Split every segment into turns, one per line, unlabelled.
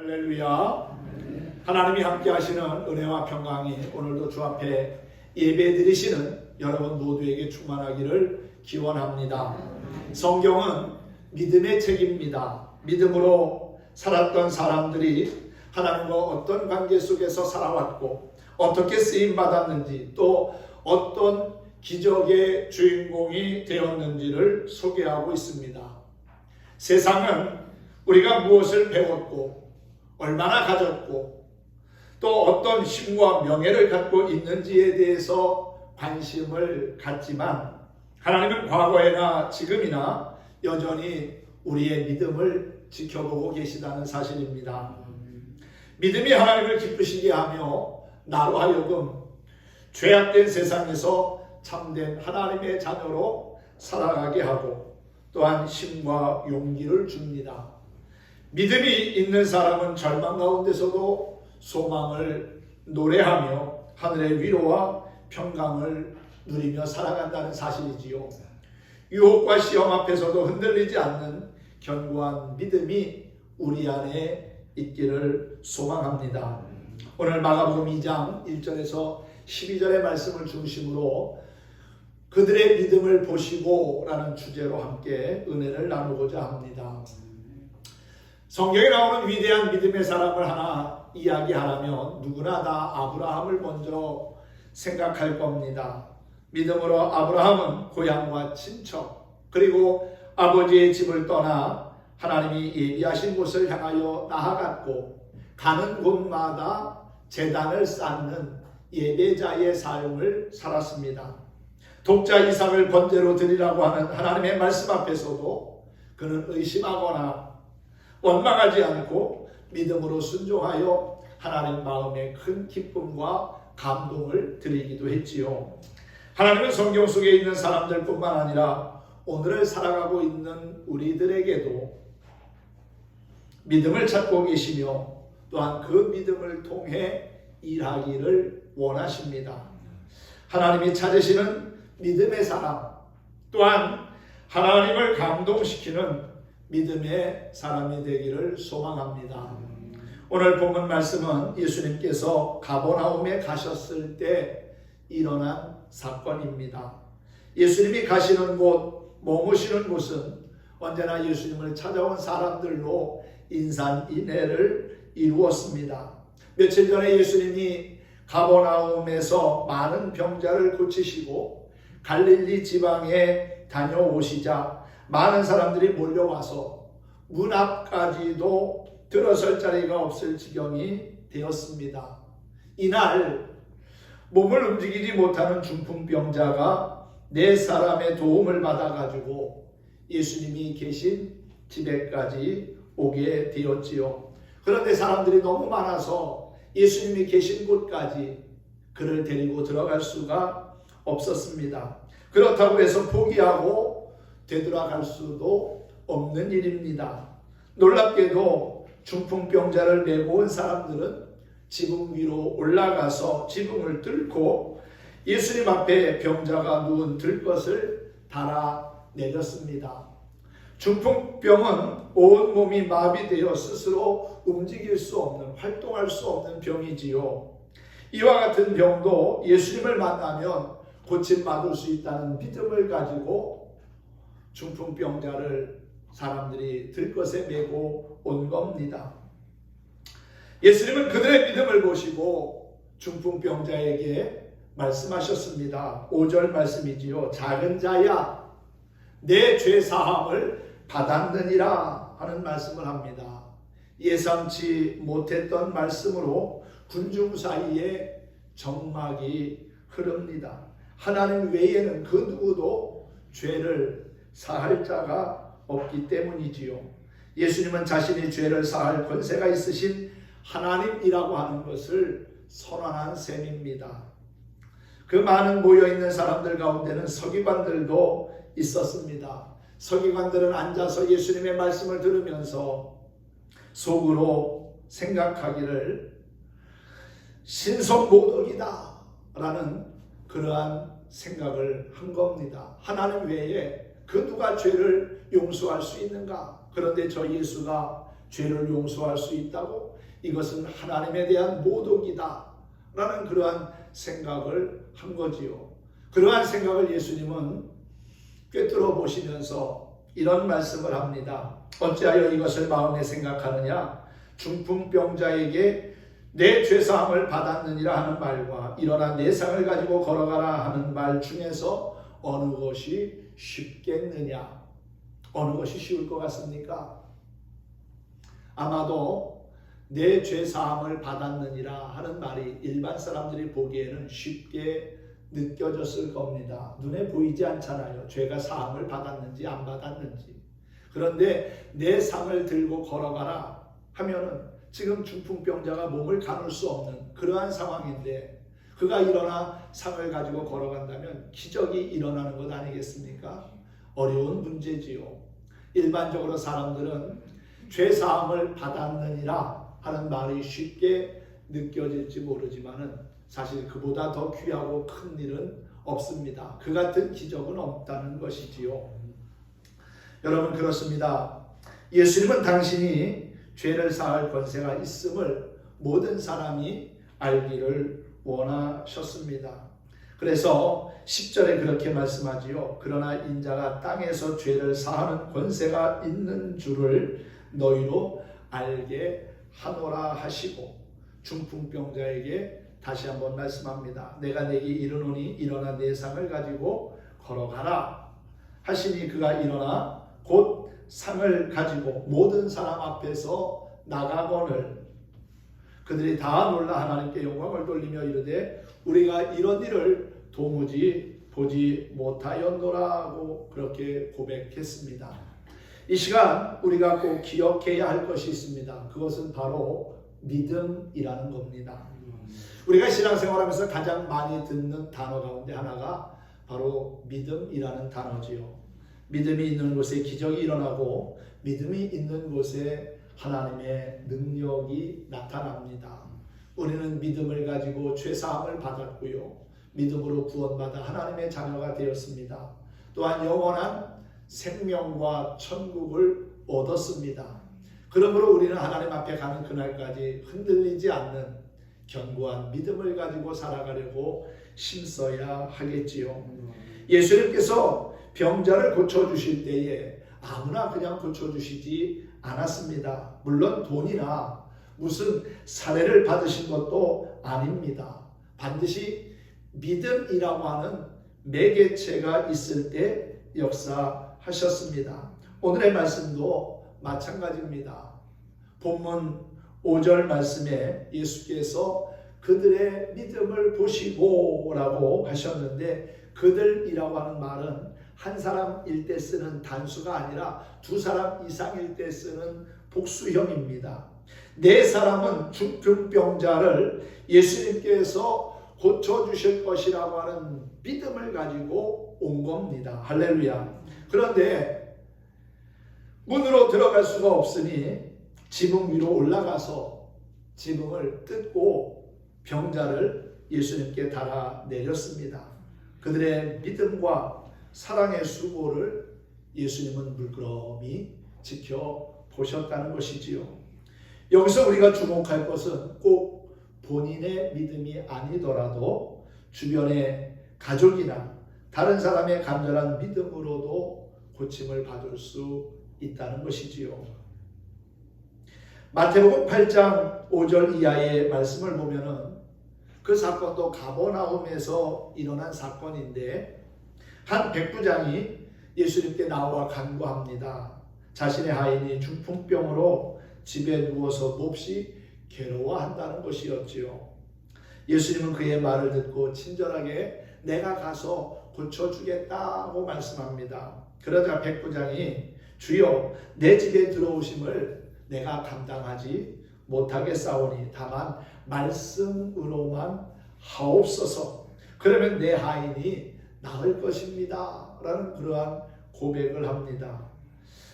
할렐루야. 하나님이 함께 하시는 은혜와 평강이 오늘도 주 앞에 예배 드리시는 여러분 모두에게 충만하기를 기원합니다. 성경은 믿음의 책입니다. 믿음으로 살았던 사람들이 하나님과 어떤 관계 속에서 살아왔고 어떻게 쓰임받았는지 또 어떤 기적의 주인공이 되었는지를 소개하고 있습니다. 세상은 우리가 무엇을 배웠고 얼마나 가졌고 또 어떤 힘과 명예를 갖고 있는지에 대해서 관심을 갖지만 하나님은 과거에나 지금이나 여전히 우리의 믿음을 지켜보고 계시다는 사실입니다. 믿음이 하나님을 기쁘시게 하며 나로 하여금 죄악된 세상에서 참된 하나님의 자녀로 살아가게 하고 또한 힘과 용기를 줍니다. 믿음이 있는 사람은 절망 가운데서도 소망을 노래하며 하늘의 위로와 평강을 누리며 살아간다는 사실이지요. 유혹과 시험 앞에서도 흔들리지 않는 견고한 믿음이 우리 안에 있기를 소망합니다. 오늘 마가복음 2장 1절에서 12절의 말씀을 중심으로 그들의 믿음을 보시고 라는 주제로 함께 은혜를 나누고자 합니다. 성경에 나오는 위대한 믿음의 사람을 하나 이야기하라면 누구나 다 아브라함을 먼저 생각할 겁니다. 믿음으로 아브라함은 고향과 친척 그리고 아버지의 집을 떠나 하나님이 예비하신 곳을 향하여 나아갔고 가는 곳마다 제단을 쌓는 예배자의 삶을 살았습니다. 독자 이삭을 번제로 드리라고 하는 하나님의 말씀 앞에서도 그는 의심하거나 원망하지 않고 믿음으로 순종하여 하나님 마음에 큰 기쁨과 감동을 드리기도 했지요. 하나님은 성경 속에 있는 사람들뿐만 아니라 오늘을 살아가고 있는 우리들에게도 믿음을 찾고 계시며 또한 그 믿음을 통해 일하기를 원하십니다. 하나님이 찾으시는 믿음의 사람 또한 하나님을 감동시키는 믿음의 사람이 되기를 소망합니다. 오늘 본문 말씀은 예수님께서 가버나움에 가셨을 때 일어난 사건입니다. 예수님이 가시는 곳, 머무시는 곳은 언제나 예수님을 찾아온 사람들로 인산인해를 이루었습니다. 며칠 전에 예수님이 가버나움에서 많은 병자를 고치시고 갈릴리 지방에 다녀오시자 많은 사람들이 몰려와서 문 앞까지도 들어설 자리가 없을 지경이 되었습니다. 이날 몸을 움직이지 못하는 중풍병자가 4사람의 도움을 받아가지고 예수님이 계신 집에까지 오게 되었지요. 그런데 사람들이 너무 많아서 예수님이 계신 곳까지 그를 데리고 들어갈 수가 없었습니다. 그렇다고 해서 포기하고 되돌아갈 수도 없는 일입니다. 놀랍게도 중풍병자를 메고 온 사람들은 지붕 위로 올라가서 지붕을 뚫고 예수님 앞에 병자가 누운 들것을 달아내렸습니다. 중풍병은 온 몸이 마비되어 스스로 움직일 수 없는, 활동할 수 없는 병이지요. 이와 같은 병도 예수님을 만나면 고침받을 수 있다는 믿음을 가지고 중풍병자를 사람들이 들것에 메고 온 겁니다. 예수님은 그들의 믿음을 보시고 중풍병자에게 말씀하셨습니다. 5절 말씀이지요. 작은 자야 내 죄 사함을 받았느니라 하는 말씀을 합니다. 예상치 못했던 말씀으로 군중 사이에 정막이 흐릅니다. 하나님 외에는 그 누구도 죄를 사할 자가 없기 때문이지요. 예수님은 자신이 죄를 사할 권세가 있으신 하나님이라고 하는 것을 선언한 셈입니다. 그 많은 모여있는 사람들 가운데는 서기관들도 있었습니다. 서기관들은 앉아서 예수님의 말씀을 들으면서 속으로 생각하기를 신성모독이다 라는 그러한 생각을 한 겁니다. 하나님 외에 그 누가 죄를 용서할 수 있는가? 그런데 저 예수가 죄를 용서할 수 있다고? 이것은 하나님에 대한 모독이다 라는 그러한 생각을 한 거지요. 그러한 생각을 예수님은 꿰뚫어 보시면서 이런 말씀을 합니다. 어찌하여 이것을 마음에 생각하느냐? 중풍병자에게 내 죄사함을 받았느니라 하는 말과 일어나 내 상을 가지고 걸어가라 하는 말 중에서 어느 것이 쉽겠느냐? 어느 것이 쉬울 것 같습니까? 아마도 내 죄사함을 받았느니라 하는 말이 일반 사람들이 보기에는 쉽게 느껴졌을 겁니다. 눈에 보이지 않잖아요. 죄가 사함을 받았는지 안 받았는지. 그런데 내 상을 들고 걸어가라 하면은 지금 중풍병자가 몸을 가눌 수 없는 그러한 상황인데 그가 일어나 상을 가지고 걸어간다면 기적이 일어나는 것 아니겠습니까? 어려운 문제지요. 일반적으로 사람들은 죄사함을 받았느니라 하는 말이 쉽게 느껴질지 모르지만은 사실 그보다 더 귀하고 큰 일은 없습니다. 그 같은 기적은 없다는 것이지요. 여러분 그렇습니다. 예수님은 당신이 죄를 사할 권세가 있음을 모든 사람이 알기를 원하셨습니다. 그래서 10절에 그렇게 말씀하지요. 그러나 인자가 땅에서 죄를 사하는 권세가 있는 줄을 너희로 알게 하노라 하시고 중풍병자에게 다시 한번 말씀합니다. 내가 내게 이르노니 일어나 내 상을 가지고 걸어가라 하시니 그가 일어나 곧 상을 가지고 모든 사람 앞에서 나가거늘 그들이 다 놀라 하나님께 영광을 돌리며 이르되 우리가 이런 일을 도무지 보지 못하였노라고 그렇게 고백했습니다. 이 시간 우리가 꼭 기억해야 할 것이 있습니다. 그것은 바로 믿음이라는 겁니다. 우리가 신앙생활하면서 가장 많이 듣는 단어 가운데 하나가 바로 믿음이라는 단어지요. 믿음이 있는 곳에 기적이 일어나고 믿음이 있는 곳에 하나님의 능력이 나타납니다. 우리는 믿음을 가지고 죄사함을 받았고요. 믿음으로 구원받아 하나님의 자녀가 되었습니다. 또한 영원한 생명과 천국을 얻었습니다. 그러므로 우리는 하나님 앞에 가는 그날까지 흔들리지 않는 견고한 믿음을 가지고 살아가려고 힘써야 하겠지요. 예수님께서 병자를 고쳐주실 때에 아무나 그냥 고쳐주시지 않았습니다. 물론 돈이나 무슨 사례를 받으신 것도 아닙니다. 반드시 믿음이라고 하는 매개체가 있을 때 역사하셨습니다. 오늘의 말씀도 마찬가지입니다. 본문 5절 말씀에 예수께서 그들의 믿음을 보시고 라고 하셨는데 그들이라고 하는 말은 한 사람일 때 쓰는 단수가 아니라 두 사람 이상일 때 쓰는 복수형입니다. 네 사람은 중풍병자를 예수님께서 고쳐주실 것이라고 하는 믿음을 가지고 온 겁니다. 할렐루야. 그런데 문으로 들어갈 수가 없으니 지붕 위로 올라가서 지붕을 뜯고 병자를 예수님께 달아 내렸습니다. 그들의 믿음과 사랑의 수고를 예수님은 물끄러미 지켜보셨다는 것이지요. 여기서 우리가 주목할 것은 꼭 본인의 믿음이 아니더라도 주변의 가족이나 다른 사람의 간절한 믿음으로도 고침을 받을 수 있다는 것이지요. 마태복음 8장 5절 이하의 말씀을 보면은 그 사건도 가버나움에서 일어난 사건인데 한 백부장이 예수님께 나와 간구합니다. 자신의 하인이 중풍병으로 집에 누워서 몹시 괴로워한다는 것이었지요. 예수님은 그의 말을 듣고 친절하게 내가 가서 고쳐주겠다고 말씀합니다. 그러자 백부장이 주여 내 집에 들어오심을 내가 감당하지 못하겠사오니 다만 말씀으로만 하옵소서. 그러면 내 하인이 나을 것입니다 라는 그러한 고백을 합니다.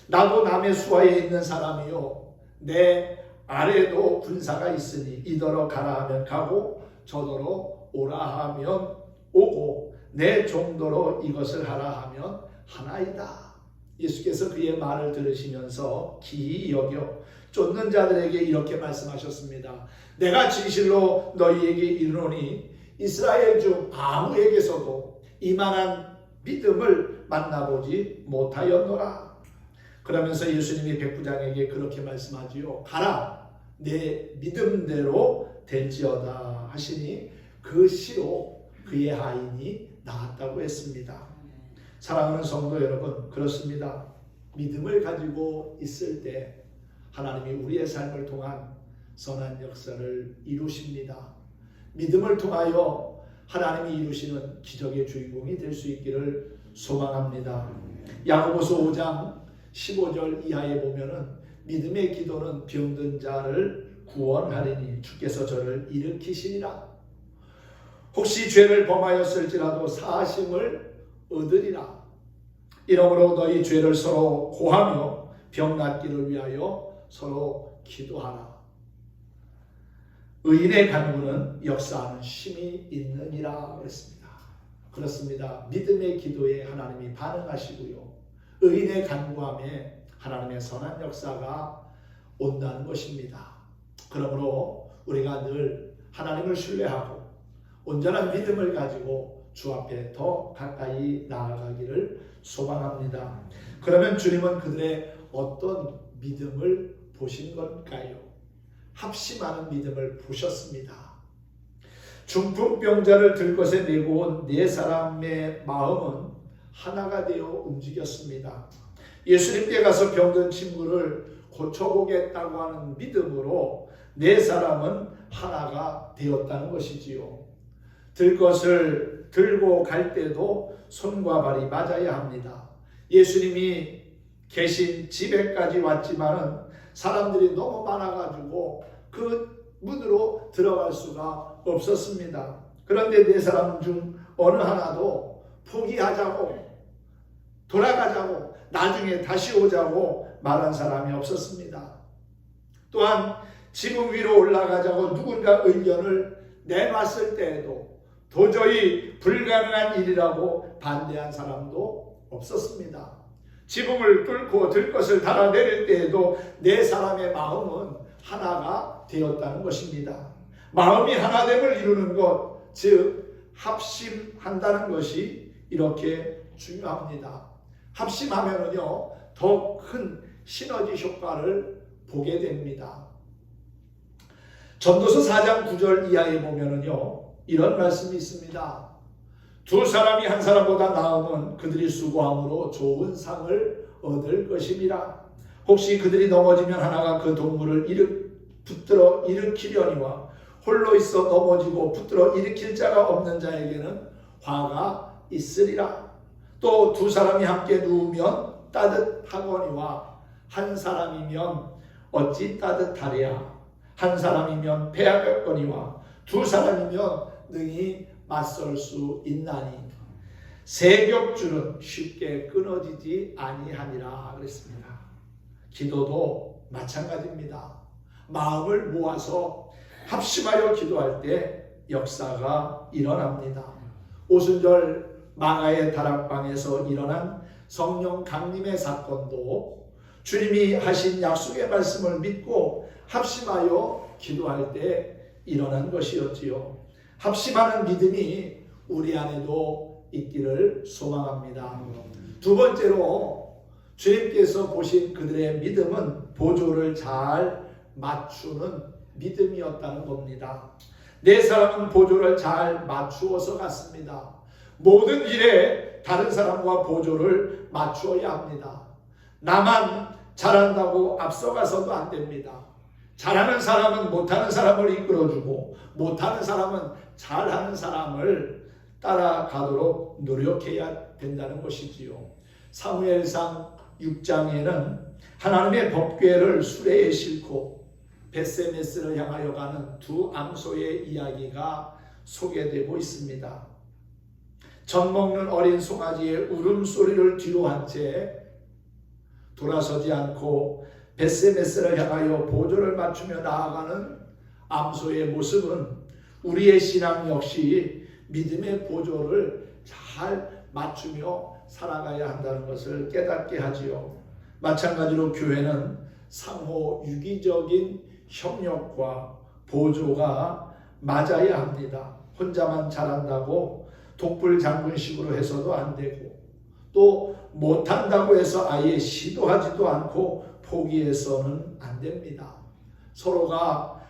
나도 남의 수하에 있는 사람이요 내 아래도 군사가 있으니 이더러 가라 하면 가고 저더러 오라 하면 오고 내 정도로 이것을 하라 하면 하나이다. 예수께서 그의 말을 들으시면서 기이 여겨 쫓는 자들에게 이렇게 말씀하셨습니다. 내가 진실로 너희에게 이르노니 이스라엘 중 아무에게서도 이만한 믿음을 만나보지 못하였노라. 그러면서 예수님이 백부장에게 그렇게 말씀하지요. 가라, 내 믿음대로 될지어다 하시니 그 시로 그의 하인이 나았다고 했습니다. 사랑하는 성도 여러분, 그렇습니다. 믿음을 가지고 있을 때 하나님이 우리의 삶을 통한 선한 역사를 이루십니다. 믿음을 통하여 하나님이 이루시는 기적의 주인공이 될 수 있기를 소망합니다. 야고보서 5장 15절 이하에 보면은 믿음의 기도는 병든 자를 구원하리니 주께서 저를 일으키시리라. 혹시 죄를 범하였을지라도 사하심을 얻으리라. 이러므로 너희 죄를 서로 고하며 병 낫기를 위하여 서로 기도하라. 의인의 간구는 역사하는 힘이 있느니라 그랬습니다. 그렇습니다. 믿음의 기도에 하나님이 반응하시고요. 의인의 간구함에 하나님의 선한 역사가 온다는 것입니다. 그러므로 우리가 늘 하나님을 신뢰하고 온전한 믿음을 가지고 주 앞에 더 가까이 나아가기를 소망합니다. 그러면 주님은 그들의 어떤 믿음을 보신 걸까요? 합심하는 믿음을 보셨습니다. 중풍병자를 들것에 메고 온 네 사람의 마음은 하나가 되어 움직였습니다. 예수님께 가서 병든 친구를 고쳐보겠다고 하는 믿음으로 네 사람은 하나가 되었다는 것이지요. 들것을 들고 갈 때도 손과 발이 맞아야 합니다. 예수님이 계신 집에까지 왔지만은 사람들이 너무 많아가지고 그 문으로 들어갈 수가 없었습니다. 그런데 네 사람 중 어느 하나도 포기하자고, 돌아가자고, 나중에 다시 오자고 말한 사람이 없었습니다. 또한 지붕 위로 올라가자고 누군가 의견을 내놨을 때에도 도저히 불가능한 일이라고 반대한 사람도 없었습니다. 지붕을 뚫고 들것을 달아내릴 때에도 네 사람의 마음은 하나가 되었다는 것입니다. 마음이 하나됨을 이루는 것, 즉 합심한다는 것이 이렇게 중요합니다. 합심하면은요, 더 큰 시너지 효과를 보게 됩니다. 전도서 4장 9절 이하에 보면은요, 이런 말씀이 있습니다. 두 사람이 한 사람보다 나으면 그들이 수고함으로 좋은 상을 얻을 것임이라. 혹시 그들이 넘어지면 하나가 그 동물을 붙들어 일으키려니와 홀로 있어 넘어지고 붙들어 일으킬 자가 없는 자에게는 화가 있으리라. 또 두 사람이 함께 누우면 따뜻하거니와 한 사람이면 어찌 따뜻하랴. 한 사람이면 패하겠거니와 두 사람이면 능히 맞설 수 있나니 세 겹줄은 쉽게 끊어지지 아니하니라 그랬습니다. 기도도 마찬가지입니다. 마음을 모아서 합심하여 기도할 때 역사가 일어납니다. 오순절 망하의 다락방에서 일어난 성령 강림의 사건도 주님이 하신 약속의 말씀을 믿고 합심하여 기도할 때 일어난 것이었지요. 합심하는 믿음이 우리 안에도 있기를 소망합니다. 두 번째로 주님께서 보신 그들의 믿음은 보조를 잘 맞추는 믿음이었다는 겁니다. 네 사람은 보조를 잘 맞추어서 갔습니다. 모든 일에 다른 사람과 보조를 맞추어야 합니다. 나만 잘한다고 앞서가서도 안 됩니다. 잘하는 사람은 못하는 사람을 이끌어주고 못하는 사람은 잘하는 사람을 따라가도록 노력해야 된다는 것이지요. 사무엘상 6장에는 하나님의 법궤를 수레에 싣고 벳세메스를 향하여 가는 두 암소의 이야기가 소개되고 있습니다. 젖 먹는 어린 송아지의 울음소리를 뒤로 한 채 돌아서지 않고 벳세메스를 향하여 보조를 맞추며 나아가는 암소의 모습은 우리의 신앙 역시 믿음의 보조를 잘 맞추며 살아가야 한다는 것을 깨닫게 하지요. 마찬가지로 교회는 상호 유기적인 협력과 보조가 맞아야 합니다. 혼자만 잘한다고 독불장군식으로 해서도 안 되고, 또 못한다고 해서 아예 시도하지도 않고 포기해서는 안 됩니다. 서로가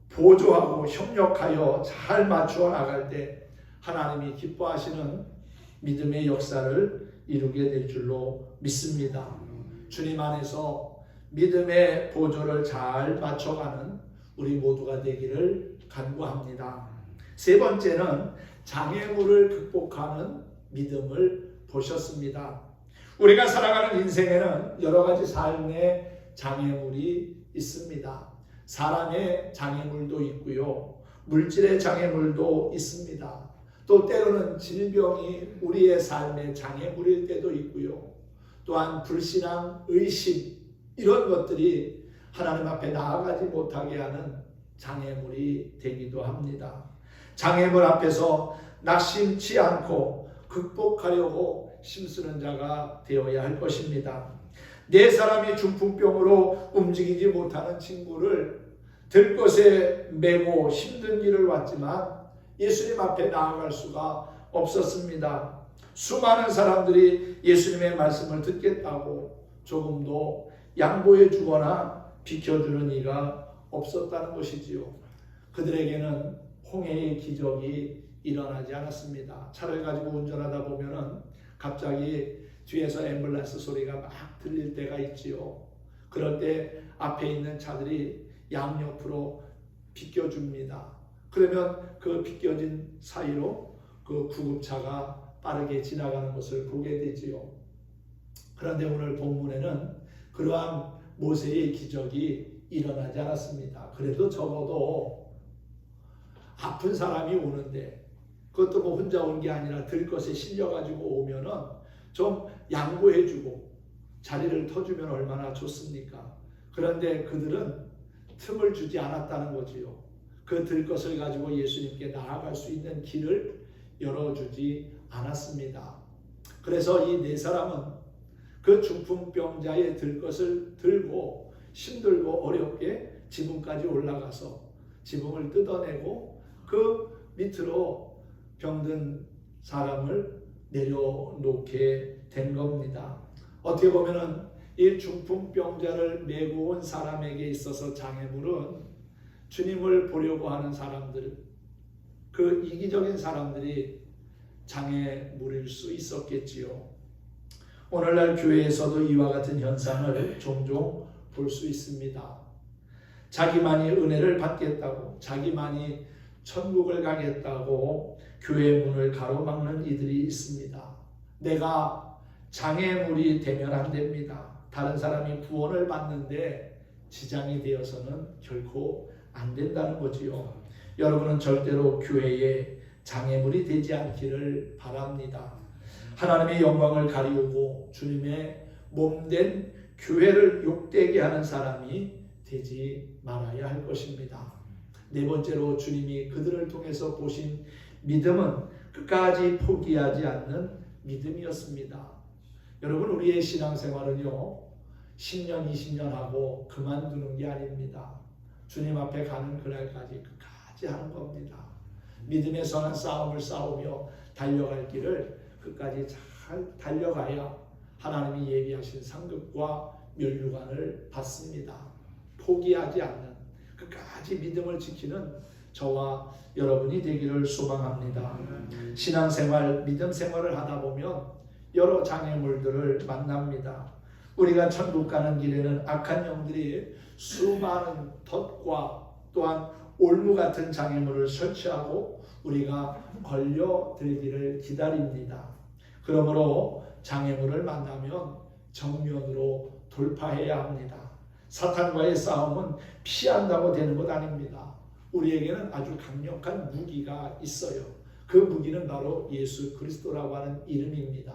보조하고 협력하여 잘 맞추어 나갈 때 하나님이 기뻐하시는 믿음의 역사를 이루게 될 줄로 믿습니다. 주님 안에서 믿음의 보조를 잘 맞춰가는 우리 모두가 되기를 간구합니다. 세 번째는 장애물을 극복하는 믿음을 보셨습니다. 우리가 살아가는 인생에는 여러 가지 삶의 장애물이 있습니다. 사람의 장애물도 있고요, 물질의 장애물도 있습니다. 또 때로는 질병이 우리의 삶의 장애물일 때도 있고요, 또한 불신앙, 의심, 이런 것들이 하나님 앞에 나아가지 못하게 하는 장애물이 되기도 합니다. 장애물 앞에서 낙심치 않고 극복하려고 힘쓰는 자가 되어야 할 것입니다. 네 사람이 중풍병으로 움직이지 못하는 친구를 들것에 메고 힘든 길을 왔지만 예수님 앞에 나아갈 수가 없었습니다. 수많은 사람들이 예수님의 말씀을 듣겠다고 조금도 양보해 주거나 비켜주는 이가 없었다는 것이지요. 그들에게는 홍해의 기적이 일어나지 않았습니다. 차를 가지고 운전하다 보면은 갑자기 뒤에서 앰뷸런스 소리가 막 들릴 때가 있지요. 그럴 때 앞에 있는 차들이 양옆으로 비껴줍니다. 그러면 그 비껴진 사이로 그 구급차가 빠르게 지나가는 것을 보게 되지요. 그런데 오늘 본문에는 그러한 모세의 기적이 일어나지 않았습니다. 그래도 적어도 아픈 사람이 오는데, 그것도 뭐 혼자 온 게 아니라 들것에 실려가지고 오면은 좀 양보해주고 자리를 터주면 얼마나 좋습니까? 그런데 그들은 틈을 주지 않았다는 거지요. 그 들것을 가지고 예수님께 나아갈 수 있는 길을 열어주지 않았습니다. 그래서 이 네 사람은 그 중풍병자의 들것을 들고 힘들고 어렵게 지붕까지 올라가서 지붕을 뜯어내고 그 밑으로 병든 사람을 내려놓게 된 겁니다. 어떻게 보면은 이 중풍병자를 메고 온 사람에게 있어서 장애물은 주님을 보려고 하는 사람들, 그 이기적인 사람들이 장애물일 수 있었겠지요. 오늘날 교회에서도 이와 같은 현상을 종종 볼 수 있습니다. 자기만이 은혜를 받겠다고, 자기만이 천국을 가겠다고 교회 문을 가로막는 이들이 있습니다. 내가 장애물이 되면 안 됩니다. 다른 사람이 구원을 받는데 지장이 되어서는 결코 안 된다는 거지요. 여러분은 절대로 교회에 장애물이 되지 않기를 바랍니다. 하나님의 영광을 가리우고 주님의 몸된 교회를 욕되게 하는 사람이 되지 말아야 할 것입니다. 네 번째로 주님이 그들을 통해서 보신 믿음은 끝까지 포기하지 않는 믿음이었습니다. 여러분, 우리의 신앙생활은요, 10년, 20년 하고 그만두는 게 아닙니다. 주님 앞에 가는 그날까지 끝까지 하는 겁니다. 믿음의 선한 싸움을 싸우며 달려갈 길을 끝까지 잘 달려가야 하나님이 예비하신 상급과 면류관을 받습니다. 포기하지 않는, 끝까지 믿음을 지키는 저와 여러분이 되기를 소망합니다. 신앙생활, 믿음 생활을 하다 보면 여러 장애물들을 만납니다. 우리가 천국 가는 길에는 악한 영들이 수많은 덫과 또한 올무 같은 장애물을 설치하고 우리가 걸려들기를 기다립니다. 그러므로 장애물을 만나면 정면으로 돌파해야 합니다. 사탄과의 싸움은 피한다고 되는 것 아닙니다. 우리에게는 아주 강력한 무기가 있어요. 그 무기는 바로 예수 그리스도라고 하는 이름입니다.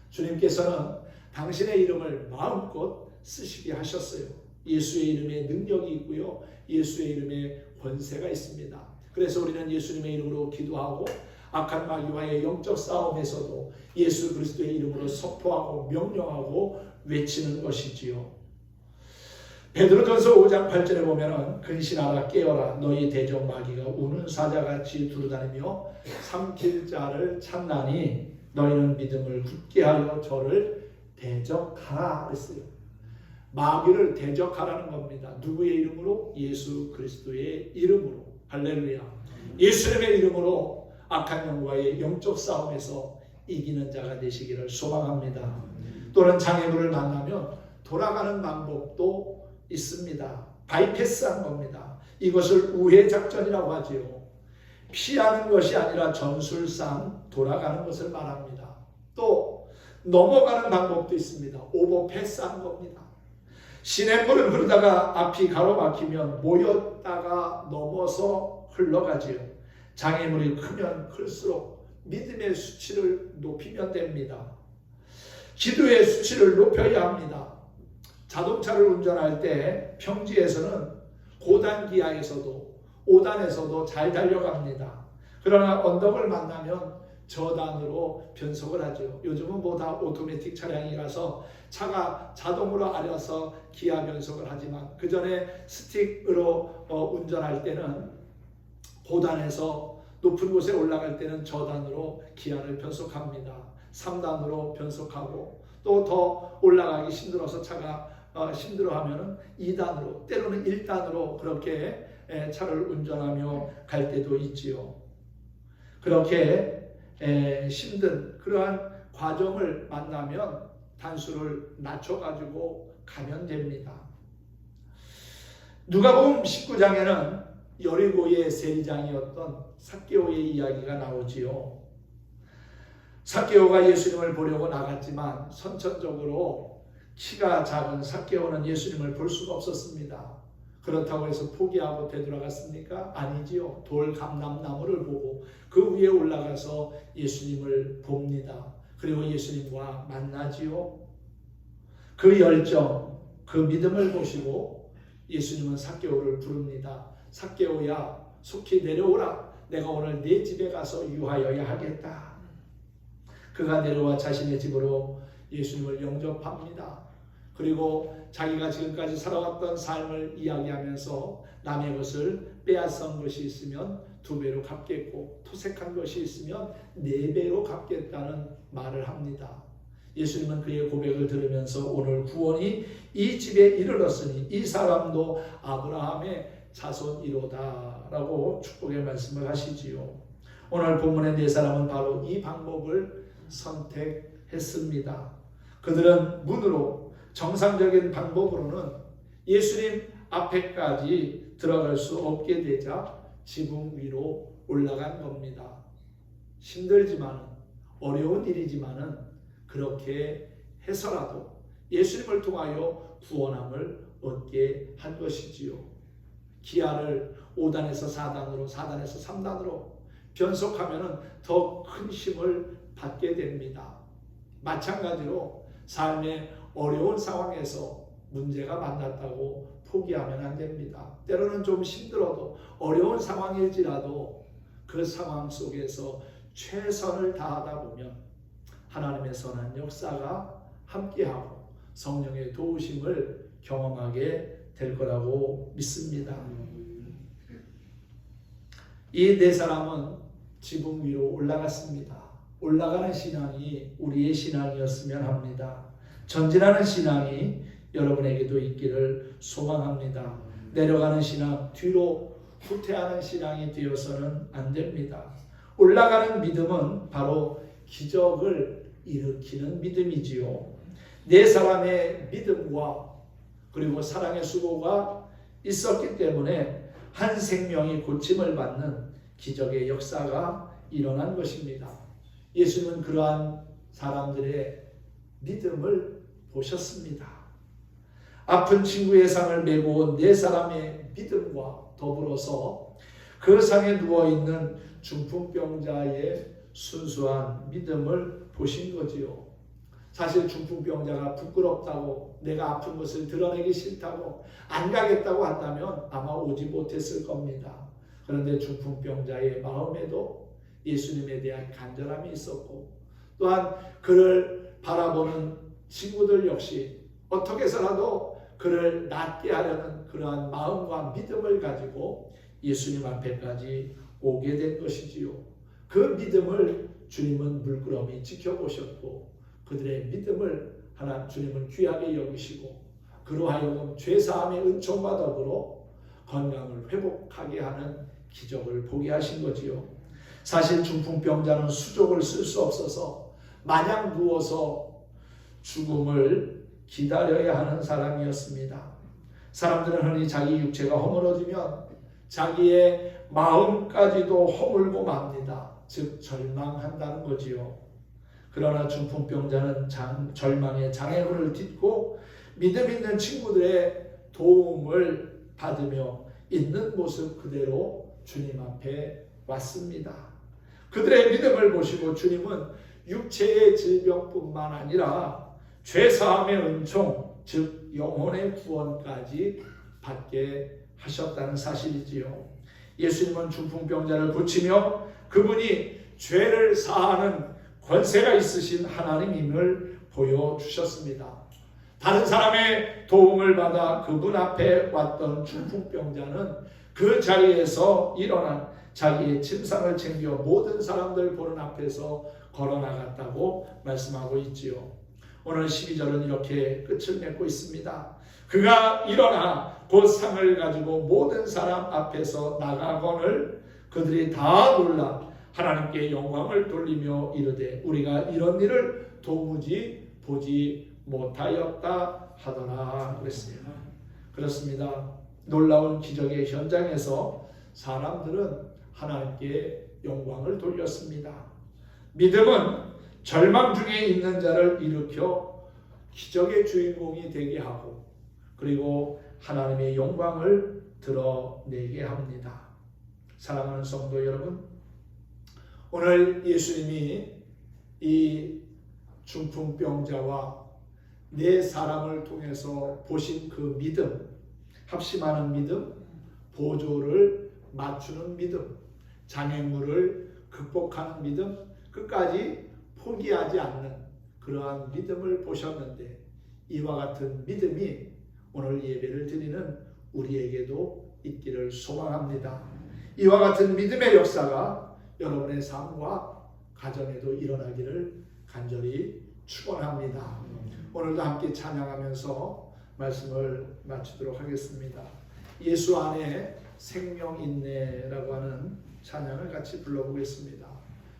주님께서는 당신의 이름을 마음껏 쓰시게 하셨어요. 예수의 이름에 능력이 있고요, 예수의 이름에 권세가 있습니다. 그래서 우리는 예수님의 이름으로 기도하고 악한 마귀와의 영적 싸움에서도 예수 그리스도의 이름으로 선포하고 명령하고 외치는 것이지요. 베드로전서 5장 8절에 보면은 근신하라 깨어라 너희 대적 마귀가 우는 사자같이 두루다니며 삼킬 자를 찾나니 너희는 믿음을 굳게 하여 저를 대적하라 했어요. 마귀를 대적하라는 겁니다. 누구의 이름으로? 예수 그리스도의 이름으로. 할렐루야. 예수님의 이름으로 악한 영과의 영적 싸움에서 이기는 자가 되시기를 소망합니다. 또는 장애물을 만나면 돌아가는 방법도 있습니다. 바이패스한 겁니다. 이것을 우회 작전이라고 하지요. 피하는 것이 아니라 전술상 돌아가는 것을 말합니다. 또 넘어가는 방법도 있습니다. 오버패스한 겁니다. 시냇물은 흐르다가 앞이 가로막히면 모였다가 넘어서 흘러가지요. 장애물이 크면 클수록 믿음의 수치를 높이면 됩니다. 기도의 수치를 높여야 합니다. 자동차를 운전할 때 평지에서는 고단기아에서도 5단에서도 잘 달려갑니다. 그러나 언덕을 만나면 저단으로 변속을 하죠. 요즘은 다 오토매틱 차량이라서 차가 자동으로 알아서 기아 변속을 하지만 그 전에 스틱으로 운전할 때는 고단에서 높은 곳에 올라갈 때는 저단으로 기아를 변속합니다. 3단으로 변속하고 또 더 올라가기 힘들어서 차가 힘들어하면 2단으로 때로는 1단으로 그렇게 차를 운전하며 갈 때도 있지요. 그렇게 힘든 그러한 과정을 만나면 단수를 낮춰가지고 가면 됩니다. 누가복음 19장에는 여리고의 세리장이었던 삭개오의 이야기가 나오지요. 삭개오가 예수님을 보려고 나갔지만 선천적으로 키가 작은 삭개오는 예수님을 볼 수가 없었습니다. 그렇다고 해서 포기하고 되돌아갔습니까? 아니지요. 돌감람나무를 보고 그 위에 올라가서 예수님을 봅니다. 그리고 예수님과 만나지요. 그 열정, 그 믿음을 보시고 예수님은 삭개오를 부릅니다. 삭개오야, 속히 내려오라. 내가 오늘 네 집에 가서 유하여야 하겠다. 그가 내려와 자신의 집으로 예수님을 영접합니다. 그리고 자기가 지금까지 살아왔던 삶을 이야기하면서 남의 것을 빼앗은 것이 있으면 2배로 갚겠고 토색한 것이 있으면 4배로 갚겠다는 말을 합니다. 예수님은 그의 고백을 들으면서 오늘 구원이 이 집에 이르렀으니 이 사람도 아브라함의 자손이로다 라고 축복의 말씀을 하시지요. 오늘 본문의 4사람은 바로 이 방법을 선택했습니다. 그들은 문으로 정상적인 방법으로는 예수님 앞에까지 들어갈 수 없게 되자 지붕 위로 올라간 겁니다. 힘들지만은 어려운 일이지만은 그렇게 해서라도 예수님을 통하여 구원함을 얻게 한 것이지요. 기아를 5단에서 4단으로 4단에서 3단으로 변속하면은 더 큰 힘을 받게 됩니다. 마찬가지로 삶의 어려운 상황에서 문제가 만났다고 포기하면 안 됩니다. 때로는 좀 힘들어도 어려운 상황일지라도 그 상황 속에서 최선을 다하다 보면 하나님의 선한 역사가 함께하고 성령의 도우심을 경험하게 될 거라고 믿습니다. 이 4사람은 지붕 위로 올라갔습니다. 올라가는 신앙이 우리의 신앙이었으면 합니다. 전진하는 신앙이 여러분에게도 있기를 소망합니다. 내려가는 신앙, 뒤로 후퇴하는 신앙이 되어서는 안 됩니다. 올라가는 믿음은 바로 기적을 일으키는 믿음이지요. 4사람의 믿음과 그리고 사랑의 수고가 있었기 때문에 한 생명이 고침을 받는 기적의 역사가 일어난 것입니다. 예수님은 그러한 사람들의 믿음을 보셨습니다. 아픈 친구의 상을 메고 온 4사람의 믿음과 더불어서 그 상에 누워있는 중풍병자의 순수한 믿음을 보신 거지요. 사실 중풍병자가 부끄럽다고 내가 아픈 것을 드러내기 싫다고 안 가겠다고 한다면 아마 오지 못했을 겁니다. 그런데 중풍병자의 마음에도 예수님에 대한 간절함이 있었고 또한 그를 바라보는 친구들 역시 어떻게 해서라도 그를 낫게 하려는 그러한 마음과 믿음을 가지고 예수님 앞에까지 오게 된 것이지요. 그 믿음을 주님은 물끄러미 지켜보셨고 그들의 믿음을 주님은 귀하게 여기시고 그로 하여금 죄사함의 은총과 더불어 건강을 회복하게 하는 기적을 보게 하신 거지요. 사실 중풍병자는 수족을 쓸 수 없어서 마냥 누워서 죽음을 기다려야 하는 사람이었습니다. 사람들은 흔히 자기 육체가 허물어지면 자기의 마음까지도 허물고 맙니다. 즉 절망한다는 거지요. 그러나 중풍병자는 절망의 장애물을 딛고 믿음 있는 친구들의 도움을 받으며 있는 모습 그대로 주님 앞에 왔습니다. 그들의 믿음을 보시고 주님은 육체의 질병뿐만 아니라 죄사함의 은총, 즉 영혼의 구원까지 받게 하셨다는 사실이지요. 예수님은 중풍병자를 고치며 그분이 죄를 사하는 권세가 있으신 하나님임을 보여주셨습니다. 다른 사람의 도움을 받아 그분 앞에 왔던 중풍병자는 그 자리에서 일어난 자기의 침상을 챙겨 모든 사람들 보는 앞에서 걸어나갔다고 말씀하고 있지요. 오늘 12절은 이렇게 끝을 맺고 있습니다. 그가 일어나 곧 상을 가지고 모든 사람 앞에서 나가거늘 그들이 다 놀라 하나님께 영광을 돌리며 이르되 우리가 이런 일을 도무지 보지 못하였다 하더라 그랬습니다. 그렇습니다. 놀라운 기적의 현장에서 사람들은 하나님께 영광을 돌렸습니다. 믿음은 절망 중에 있는 자를 일으켜 기적의 주인공이 되게 하고 그리고 하나님의 영광을 드러내게 합니다. 사랑하는 성도 여러분, 오늘 예수님이 이 중풍병자와 네 사람을 통해서 보신 그 믿음, 합심하는 믿음, 보조를 맞추는 믿음, 장애물을 극복하는 믿음, 끝까지 포기하지 않는 그러한 믿음을 보셨는데 이와 같은 믿음이 오늘 예배를 드리는 우리에게도 있기를 소망합니다. 이와 같은 믿음의 역사가 여러분의 삶과 가정에도 일어나기를 간절히 축원합니다. 오늘도 함께 찬양하면서 말씀을 마치도록 하겠습니다. 예수 안에 생명 있네라고 하는 찬양을 같이 불러보겠습니다.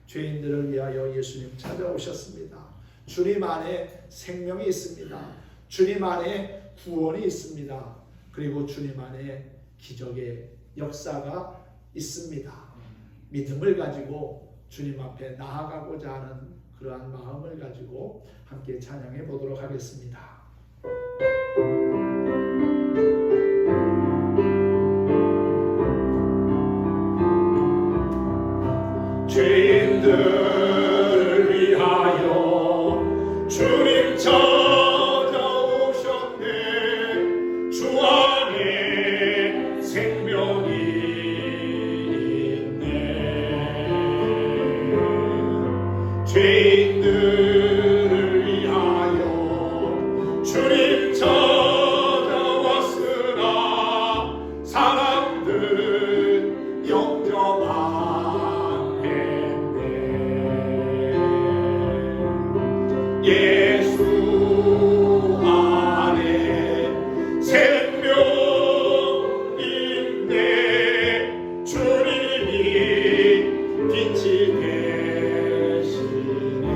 죄인들을 위하여 예수님 찾아오셨습니다. 주님 안에 생명이 있습니다. 주님 안에 구원이 있습니다. 그리고 주님 안에 기적의 역사가 있습니다. 믿음을 가지고 주님 앞에 나아가고자 하는 그러한 마음을 가지고 함께 찬양해 보도록 하겠습니다. 죄인들을 위하여 주님 찾아오셨네. 주 안에 생명이 있네. 죄인들을 위하여 주님 찾아왔으나 사람들 영접하네. 예수 안에 생명 있네. 주님이 빛이 되시네.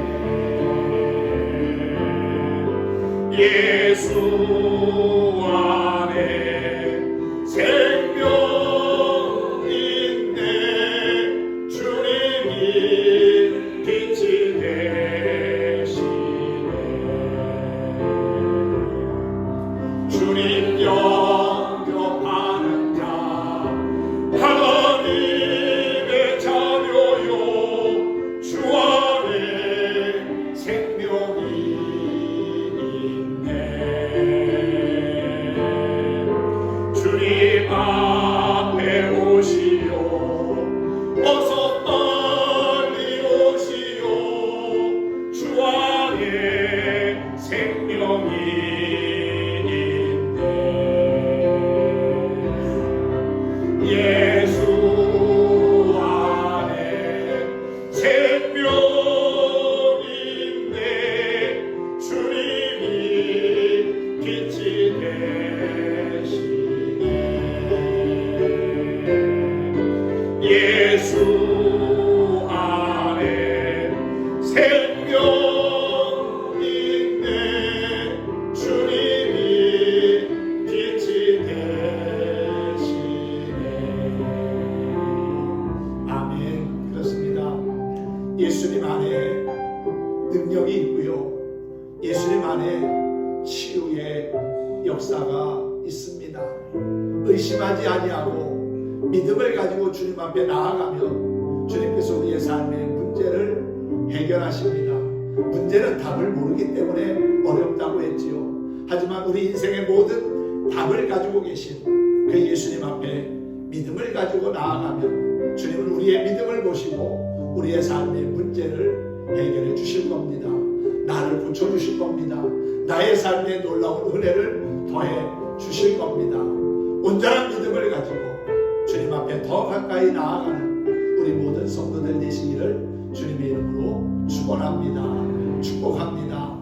예수님 안에 능력이 있고요. 예수님 안에 치유의 역사가 있습니다. 의심하지 아니하고 믿음을 가지고 주님 앞에 나아가면 주님께서 우리의 삶의 문제를 해결하십니다. 문제는 답을 모르기 때문에 어렵다고 했지요. 하지만 우리 인생의 모든 답을 가지고 계신 그 예수님 앞에 믿음을 가지고 나아가면 주님은 우리의 믿음을 보시고 우리의 삶의 문제를 해결해 주실 겁니다. 나를 고쳐주실 겁니다. 나의 삶에 놀라운 은혜를 더해 주실 겁니다. 온전한 믿음을 가지고 주님 앞에 더 가까이 나아가는 우리 모든 성도들 되시기를 주님의 이름으로 축원합니다. 축복합니다.